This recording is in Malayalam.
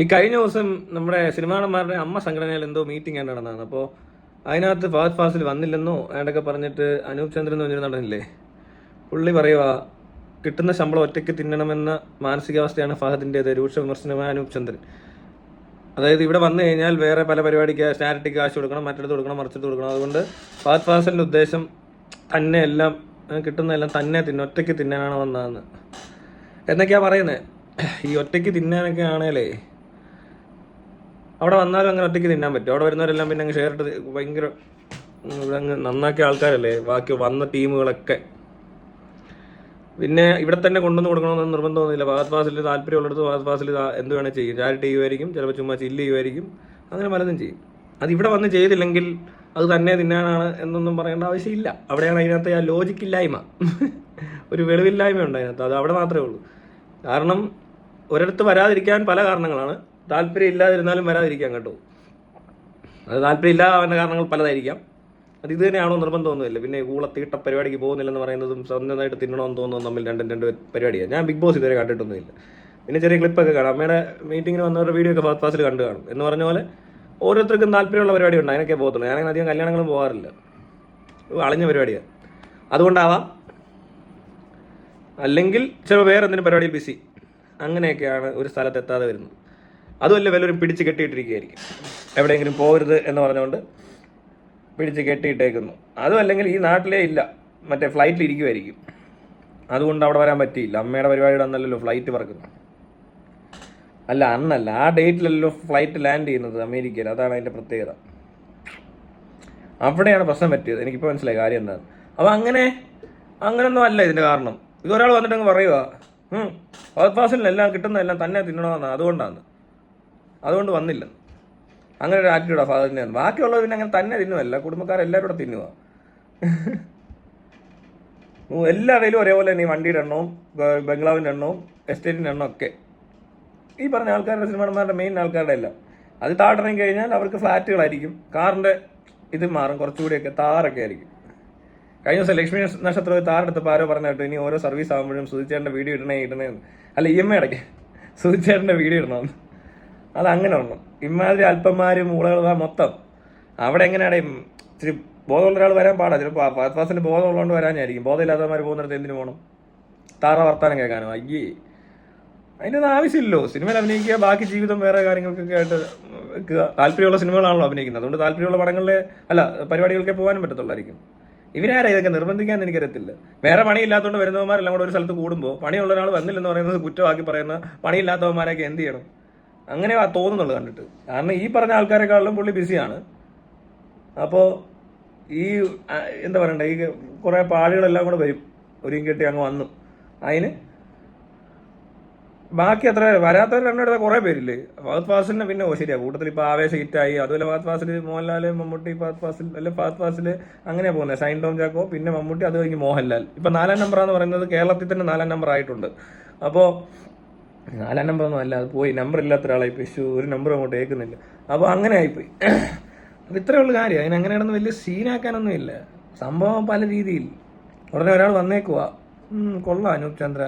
ഈ കഴിഞ്ഞ ദിവസം നമ്മുടെ സിനിമാ നടന്മാരുടെ അമ്മ സംഘടനയിൽ എന്തോ മീറ്റിംഗ് ആണ് നടന്നതാണ്. അപ്പോൾ അതിനകത്ത് ഫഹദ് ഫാസിൽ വന്നില്ലെന്നോ അയാളൊക്കെ പറഞ്ഞിട്ട് അനൂപ് ചന്ദ്രൻ എന്ന് പറഞ്ഞൊരു നടനില്ലേ, പുള്ളി പറയുക കിട്ടുന്ന ശമ്പളം ഒറ്റയ്ക്ക് തിന്നണമെന്ന മാനസികാവസ്ഥയാണ് ഫഹദിൻ്റേത്. രൂക്ഷ വിമർശനമായ അനൂപ് ചന്ദ്രൻ. അതായത് ഇവിടെ വന്നു കഴിഞ്ഞാൽ വേറെ പല പരിപാടിക്ക് സ്റ്റാരിറ്റിക്ക് കാശ് കൊടുക്കണം, മറ്റെടുത്ത് കൊടുക്കണം, മറിച്ചിട്ട് കൊടുക്കണം. അതുകൊണ്ട് ഫഹദ് ഫാസിലിൻ്റെ ഉദ്ദേശം തന്നെ എല്ലാം കിട്ടുന്നതെല്ലാം തന്നെ ഒറ്റയ്ക്ക് തിന്നാനാണ് വന്നതെന്ന് എന്നൊക്കെയാണ് പറയുന്നത്. ഈ ഒറ്റയ്ക്ക് തിന്നാനൊക്കെ ആണേലേ അവിടെ വന്നാലും അങ്ങനെ ഒറ്റയ്ക്ക് തിന്നാൻ പറ്റും. അവിടെ വരുന്നവരെല്ലാം പിന്നെ അങ്ങ് ഷെയർ ഇട്ട് ഭയങ്കര ഇവിടെ അങ്ങ് നന്നാക്കിയ ആൾക്കാരല്ലേ ബാക്കി വന്ന ടീമുകളൊക്കെ. പിന്നെ ഇവിടെ തന്നെ കൊണ്ടുവന്ന് കൊടുക്കണമെന്ന് നിർബന്ധമൊന്നുമില്ല. ഫഹദ് ഫാസിൽ താല്പര്യമുള്ളിടത്ത് ഫഹദ് ഫാസിൽ എന്ത് വേണേൽ ചെയ്യും. ചാരിറ്റി ചെയ്യുമായിരിക്കും, ചിലപ്പോൾ ചുമ്മാ ചില്ല് ചെയ്യുമായിരിക്കും, അങ്ങനെ പലതും ചെയ്യും. അത് ഇവിടെ വന്ന് ചെയ്തില്ലെങ്കിൽ അത് തന്നെ തിന്നാനാണ് എന്നൊന്നും പറയേണ്ട ആവശ്യമില്ല. അവിടെയാണ് അതിനകത്ത് ആ ലോജിക്കില്ലായ്മ, ഒരു വെളിവില്ലായ്മ ഉണ്ട് അതിനകത്ത്. അത് അവിടെ മാത്രമേ ഉള്ളൂ. കാരണം ഒരിടത്ത് വരാതിരിക്കാൻ പല കാരണങ്ങളാണ്. താല്പര്യം ഇല്ലാതിരുന്നാലും വരാതിരിക്കാം കേട്ടോ. അത് താല്പര്യം ഇല്ലാതെ കാരണങ്ങൾ പലതായിരിക്കാം. അത് ഇത് തന്നെയാണോ നിർബന്ധമൊന്നുമില്ല. പിന്നെ തീട്ട പരിപാടിക്ക് പോകുന്നില്ലെന്ന് പറയുന്നതും സ്വന്തമായിട്ട് തിന്നണമെന്ന് തോന്നുന്നതും തമ്മിൽ രണ്ട് പരിപാടിയാണ്. ഞാൻ ബിഗ് ബോസ് ഇതുവരെ കണ്ടിട്ടൊന്നുമില്ല. പിന്നെ ചെറിയ ക്ലിപ്പൊക്കെ കാണാം. അമ്മയുടെ മീറ്റിങ്ങിന് വന്നവരുടെ വീഡിയോ ഒക്കെ ഫഹദ് ഫാസിൽ കണ്ടു കാണും. എന്ന് പറഞ്ഞ പോലെ ഓരോരുത്തർക്കും താല്പര്യമുള്ള പരിപാടി ഉണ്ട്, അതിനൊക്കെ പോകത്തുള്ളൂ. ഞാനങ്ങനെ അധികം കല്യാണങ്ങളും പോകാറില്ല, അളഞ്ഞ പരിപാടിയാണ്. അതുകൊണ്ടാവാം. അല്ലെങ്കിൽ ചിലപ്പോൾ വേറെ എന്തെങ്കിലും പരിപാടിയിൽ ബിസി, അങ്ങനെയൊക്കെയാണ് ഒരു സ്ഥലത്ത് എത്താതെ വരുന്നത്. അതുമല്ല വല്ലവരും പിടിച്ച് കെട്ടിയിട്ടിരിക്കുകയായിരിക്കും, എവിടെയെങ്കിലും പോകരുത് എന്ന് പറഞ്ഞുകൊണ്ട് പിടിച്ച് കെട്ടിയിട്ടേക്കുന്നു. അതും അല്ലെങ്കിൽ ഈ നാട്ടിലേ ഇല്ല, മറ്റേ ഫ്ലൈറ്റിൽ ഇരിക്കുമായിരിക്കും, അതുകൊണ്ട് അവിടെ വരാൻ പറ്റിയില്ല. അമ്മയുടെ പരിപാടിയുടെ അന്നല്ലല്ലോ ഫ്ലൈറ്റ് പറക്കുന്നു. അല്ല, അന്നല്ല, ആ ഡേറ്റിലല്ലോ ഫ്ലൈറ്റ് ലാൻഡ് ചെയ്യുന്നത് അമേരിക്കയിൽ. അതാണ് അതിൻ്റെ പ്രത്യേകത. അവിടെയാണ് പ്രശ്നം പറ്റിയത്. എനിക്കിപ്പോൾ മനസ്സിലായി കാര്യം എന്താണ്. അപ്പോൾ അങ്ങനൊന്നും അല്ല ഇതിൻ്റെ കാരണം. ഇതൊരാൾ വന്നിട്ട് അങ്ങ് പറയുക ഫഹദ് ഫാസിലിനെല്ലാം കിട്ടുന്നതെല്ലാം തന്നെ തിന്നണമെന്നാണ്, അതുകൊണ്ട് വന്നില്ല. അങ്ങനെ ഒരു ആറ്റിറ്റ്യൂഡാണ് ഫഹദിൻ്റെ. ബാക്കിയുള്ളവർ പിന്നെ അങ്ങനെ തന്നെ തിന്നുമല്ല, കുടുംബക്കാരെല്ലാവരും കൂടെ തിന്നുക. എല്ലാവരും ഒരേപോലെ തന്നെ ഈ വണ്ടിയുടെ എണ്ണവും ബംഗ്ലാവിൻ്റെ എണ്ണവും എസ്റ്റേറ്റിൻ്റെ എണ്ണവും ഒക്കെ ഈ പറഞ്ഞ ആൾക്കാരുടെ സിനിമാന്മാരുടെ മെയിൻ ആൾക്കാരുടെ എല്ലാം. അത് താഴെറങ്ങി കഴിഞ്ഞാൽ അവർക്ക് ഫ്ലാറ്റുകളായിരിക്കും, കാറിൻ്റെ ഇത് മാറും, കുറച്ചുകൂടിയൊക്കെ താറൊക്കെ ആയിരിക്കും. കഴിഞ്ഞ ദിവസം ലക്ഷ്മി നക്ഷത്രം താറെടുത്തപ്പോൾ ആരോ പറഞ്ഞു കേട്ടോ, ഇനി ഓരോ സർവീസ് ആകുമ്പോഴും സുധിച്ചേട്ടൻ്റെ വീഡിയോ ഇടണേ അല്ല EMI അടയ്ക്ക് സുധിച്ചേട്ടൻ്റെ വീഡിയോ ഇടണമെന്ന്. അതങ്ങനെ ഉള്ളു. ഇമാതിരി അല്പന്മാരും മൂളകളാ മൊത്തം. അവിടെ എങ്ങനെയാണ് ഇച്ചിരി ബോധമുള്ള ഒരാൾ വരാൻ പാടാ. ചിലപ്പോൾ ഫഹദ് ഫാസിന് ബോധമുള്ളതുകൊണ്ട് വരാനായിരിക്കും. ബോധമില്ലാത്തവന്മാർ പോകുന്നിടത്ത് എന്തിനു പോകണം? താറ വർത്താനം കേൾക്കാനോ? അയ്യേ, അതിൻ്റെ ഒന്നും ആവശ്യമില്ലല്ലോ. സിനിമയിൽ അഭിനയിക്കുക, ബാക്കി ജീവിതം വേറെ കാര്യങ്ങൾക്കൊക്കെ ആയിട്ട് വെക്കുക. താല്പര്യമുള്ള സിനിമകളാണല്ലോ അഭിനയിക്കുന്നത്, അതുകൊണ്ട് താല്പര്യമുള്ള പടങ്ങളിലെ പരിപാടികൾക്കേ പോകാനും പറ്റത്തുള്ളായിരിക്കും. ഇവരാരാ ഇതൊക്കെ നിർബന്ധിക്കാൻ? എനിക്കറിയത്തില്ല. വേറെ പണിയില്ലാത്തതുകൊണ്ട് വരുന്നവന്മാരെല്ലാം കൂടെ ഒരു സ്ഥലത്ത് കൂടുമ്പോൾ പണിയുള്ള ഒരാൾ വന്നില്ലെന്ന് പറയുന്നത് കുറ്റമാക്കി പറയുന്ന പണിയില്ലാത്തവന്മാരൊക്കെ എന്ത് ചെയ്യണം? അങ്ങനെ തോന്നുന്നുള്ളൂ കണ്ടിട്ട്. കാരണം ഈ പറഞ്ഞ ആൾക്കാരെക്കാളും പുള്ളി ബിസിയാണ്. അപ്പോൾ ഈ എന്താ പറയണ്ടേ, ഈ കുറേ പാടുകളെല്ലാം കൂടെ വരും, ഒരുങ്ങി കെട്ടി അങ്ങ് വന്നു. അതിന് ബാക്കി അത്ര വരാത്തവർ എണ്ണെടുത്ത കുറേ പേരില്ലേ. ഫഹദ് ഫാസിലിനെ പിന്നെ ശരിയാ കൂട്ടത്തിൽ ഇപ്പോൾ ആവേശ ഹിറ്റായി. അതുപോലെ ഫഹദ് ഫാസിൽ, മോഹൻലാൽ, മമ്മൂട്ടി, ഫഹദ് ഫാസിൽ അങ്ങനെയാണ് പോകുന്നത്. ഷൈൻ ടോം ചാക്കോ, പിന്നെ മമ്മൂട്ടി, അത് കഴിഞ്ഞ് മോഹൻലാൽ. ഇപ്പം 4ാം നമ്പറാന്ന് പറയുന്നത് കേരളത്തിൽ തന്നെ 4ാം നമ്പർ ആയിട്ടുണ്ട്. അപ്പോൾ 4ാം നമ്പറൊന്നും അല്ല, അത് പോയി, നമ്പർ ഇല്ലാത്ത ഒരാളായിപ്പോയി. ഒരു നമ്പർ അങ്ങോട്ട് കേൾക്കുന്നില്ല. അപ്പോൾ അങ്ങനെ ആയിപ്പോയി. അപ്പം ഇത്രയേ ഉള്ളൂ കാര്യം. അതിനങ്ങനെ കിടന്ന് വലിയ സീനാക്കാനൊന്നും ഇല്ല. സംഭവം പല രീതിയിൽ. ഉടനെ ഒരാൾ വന്നേക്കുവാ, കൊള്ളാം അനൂപ് ചന്ദ്ര,